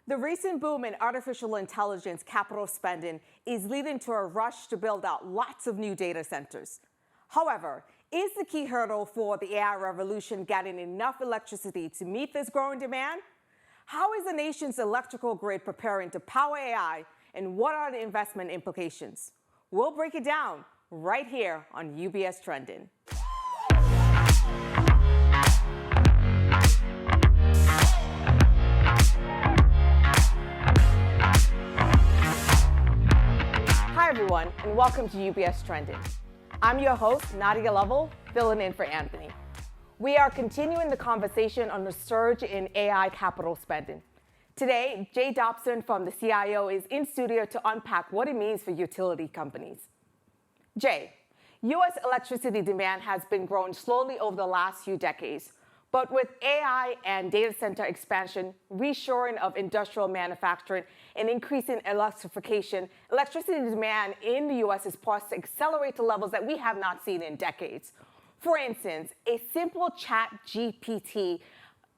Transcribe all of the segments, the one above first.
The recent boom in artificial intelligence capital spending is leading to a rush to build out lots of new data centers. However, is the key hurdle for the AI revolution getting enough electricity to meet this growing demand? How is the nation's electrical grid preparing to power AI, and what are the investment implications? We'll break it down right here on UBS Trending. Hi everyone, and welcome to UBS Trending. I'm your host, Nadia Lovell, filling in for Anthony. We are continuing the conversation on the surge in AI capital spending. Today, Jay Dobson from the CIO is in studio to unpack what it means for utility companies. Jay, U.S. electricity demand has been growing slowly over the last few decades. But with AI and data center expansion, reshoring of industrial manufacturing, and increasing electrification, electricity demand in the U.S. is poised to accelerate to levels that we have not seen in decades. For instance, a simple ChatGPT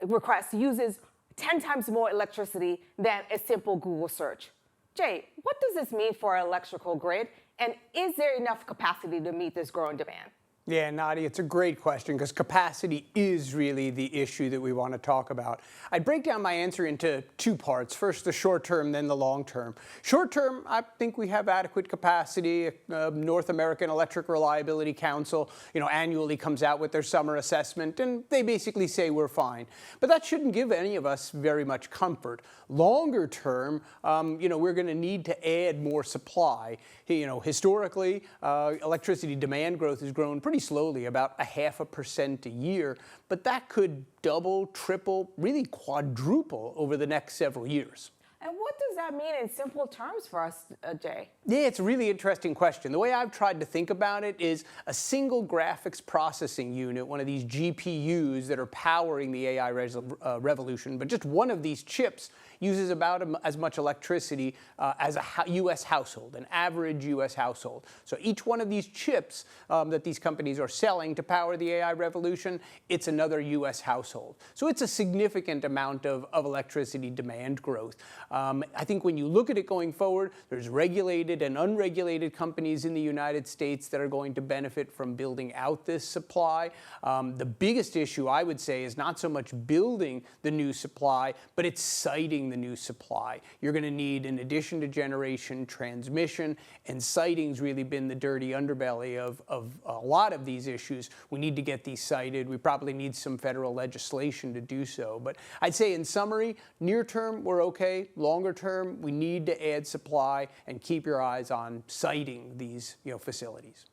request uses 10 times more electricity than a simple Google search. Jay, what does this mean for our electrical grid? And is there enough capacity to meet this growing demand? Yeah, Nadia, it's a great question because capacity is really the issue that we want to talk about. I'd break down my answer into two parts. First, the short term, then the long term. Short term, I think we have adequate capacity. North American Electric Reliability Council, annually comes out with their summer assessment, and they basically say we're fine. But that shouldn't give any of us very much comfort. Longer term, we're going to need to add more supply. Historically, electricity demand growth has grown pretty slowly, about 0.5% a year, but that could double, triple, really quadruple over the next several years. And what does that mean in simple terms for us, Jay? Yeah, it's a really interesting question. The way I've tried to think about it is a single graphics processing unit, one of these GPUs that are powering the AI revolution, but just one of these chips uses about as much electricity as a U.S. household, an average U.S. household. So each one of these chips that these companies are selling to power the AI revolution, it's another U.S. household. So it's a significant amount of electricity demand growth. I think when you look at it going forward, there's regulated and unregulated companies in the United States that are going to benefit from building out this supply. The biggest issue, I would say, is not so much building the new supply, but it's siting the new supply. You're going to need, in addition to generation, transmission, and siting's really been the dirty underbelly of a lot of these issues. We need to get these sited. We probably need some federal legislation to do so. But I'd say in summary, near term, we're okay. Longer term, we need to add supply and keep your eyes on siting these facilities.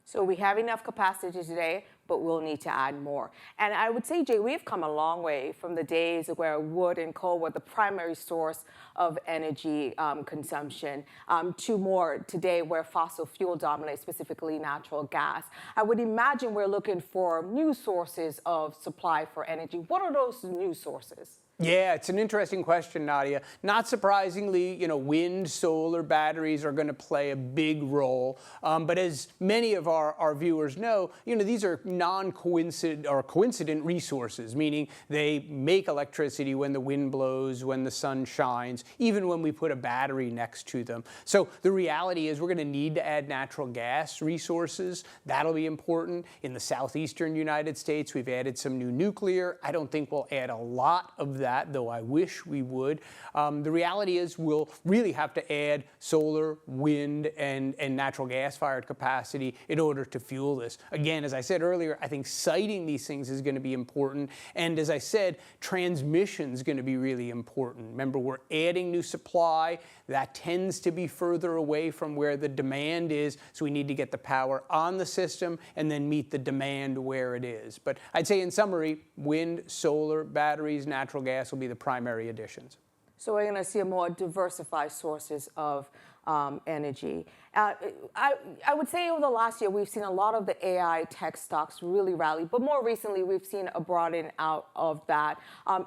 So we have enough capacity today, but we'll need to add more. And I would say, Jay, we've come a long way from the days where wood and coal were the primary source of energy consumption to more today where fossil fuel dominates, specifically natural gas. I would imagine we're looking for new sources of supply for energy. What are those new sources? Yeah, it's an interesting question, Nadia. Not surprisingly, wind, solar, batteries are going to play a big role. But as many of our viewers know, these are non-coincident or coincident resources, meaning they make electricity when the wind blows, when the sun shines, even when we put a battery next to them. So the reality is we're going to need to add natural gas resources. That'll be important. In the southeastern United States, we've added some new nuclear. I don't think we'll add a lot of that, though I wish we would. The reality is we'll really have to add solar, wind, and natural gas-fired capacity in order to fuel this. Again, as I said earlier, I think siting these things is going to be important. And as I said, transmission is going to be really important. Remember, we're adding new supply. That tends to be further away from where the demand is, so we need to get the power on the system and then meet the demand where it is. But I'd say in summary, wind, solar, batteries, natural gas will be the primary additions. So we're going to see a more diversified sources of energy. I would say over the last year, we've seen a lot of the AI tech stocks really rally, but more recently, we've seen a broadening out of that,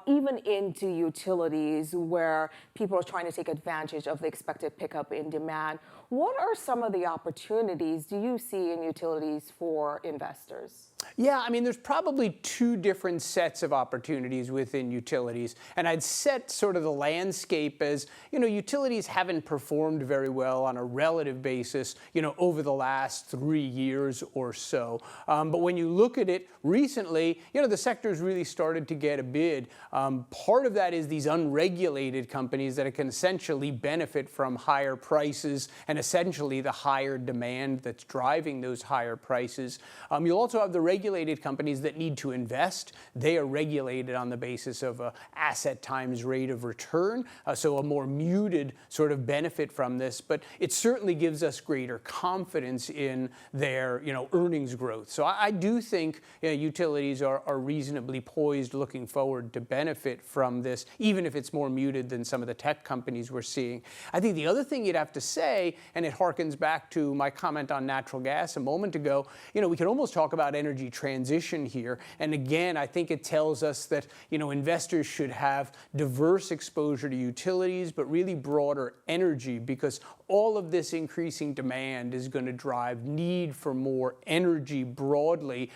even into utilities where people are trying to take advantage of the expected pickup in demand. What are some of the opportunities do you see in utilities for investors? Yeah, I mean, there's probably two different sets of opportunities within utilities. And I'd set sort of the landscape as, utilities haven't performed very well on a relative basis, over the last 3 years or so. But when you look at it recently, the sector's really started to get a bid. Part of that is these unregulated companies that can essentially benefit from higher prices and essentially the higher demand that's driving those higher prices. You'll also have the regulated companies that need to invest. They are regulated on the basis of an asset times rate of return, so a more muted sort of benefit from this. But it certainly gives us greater confidence in their earnings growth. So I do think utilities are reasonably poised looking forward to benefit from this, even if it's more muted than some of the tech companies we're seeing. I think the other thing you'd have to say, and it harkens back to my comment on natural gas a moment ago, we can almost talk about energy transition here. And again, I think it tells us that, investors should have diverse exposure to utilities, but really broader energy, because all of this increasing demand is going to drive need for more energy broadly.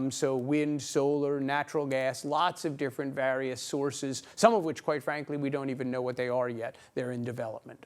So wind, solar, natural gas, lots of different various sources, some of which, quite frankly, we don't even know what they are yet. They're in development.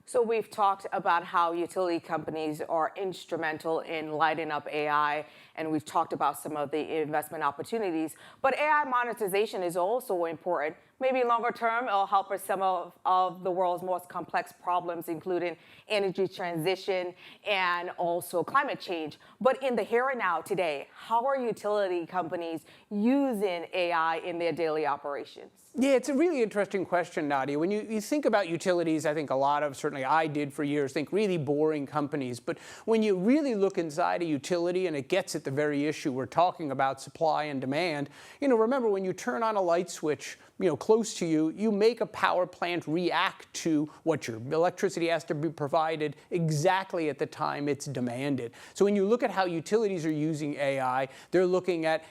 So we've talked about how utility companies are instrumental in lighting up AI, and we've talked about some of the investment opportunities. But AI monetization is also important. Maybe longer term, it'll help with some of the world's most complex problems, including energy transition and also climate change. But in the here and now today, how are utility companies using AI in their daily operations? Yeah, it's a really interesting question, Nadia. When you think about utilities, I think a lot of, certainly I did for years, think really boring companies. But when you really look inside a utility and it gets at the very issue we're talking about, supply and demand, remember when you turn on a light switch, close to you, you make a power plant react to what your electricity has to be provided exactly at the time it's demanded. So when you look at how utilities are using AI, they're looking at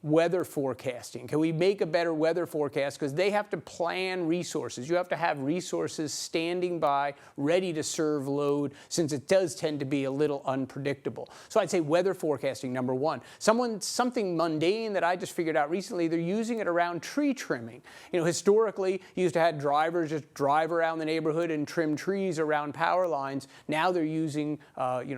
weather forecasting. Can we make a better weather forecast? Because they have to plan resources. You have to have resources standing by, ready to serve load, since it does tend to be a little unpredictable. So I'd say weather forecasting, number one. Something mundane that I just figured out recently, they're using it around tree trimming. Historically, you used to have drivers just drive around the neighborhood and trim trees around power lines. Now they're using,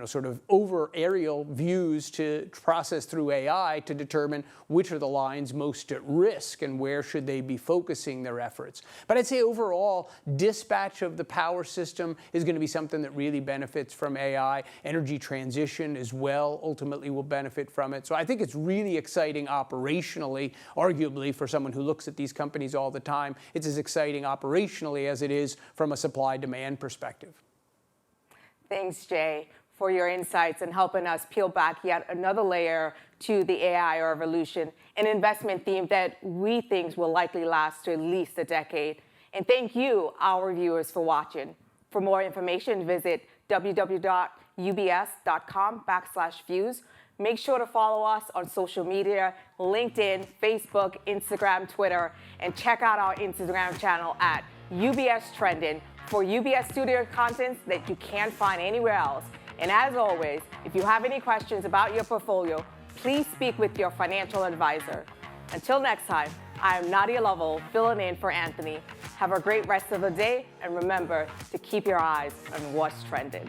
sort of over aerial views to process through AI to determine which are the lines most at risk and where should they be focusing their efforts. But I'd say overall, dispatch of the power system is going to be something that really benefits from AI. Energy transition as well ultimately will benefit from it. So I think it's really exciting operationally, arguably for someone who looks at these companies all the time. It's as exciting operationally as it is from a supply-demand perspective. Thanks, Jay, for your insights and helping us peel back yet another layer to the AI revolution, an investment theme that we think will likely last to at least a decade. And thank you, our viewers, for watching. For more information, visit www.ubs.com/views. Make sure to follow us on social media, LinkedIn, Facebook, Instagram, Twitter, and check out our Instagram channel at UBS Trending for UBS Studio content that you can't find anywhere else. And as always, if you have any questions about your portfolio, please speak with your financial advisor. Until next time, I am Nadia Lovell, filling in for Anthony. Have a great rest of the day, and remember to keep your eyes on what's trending.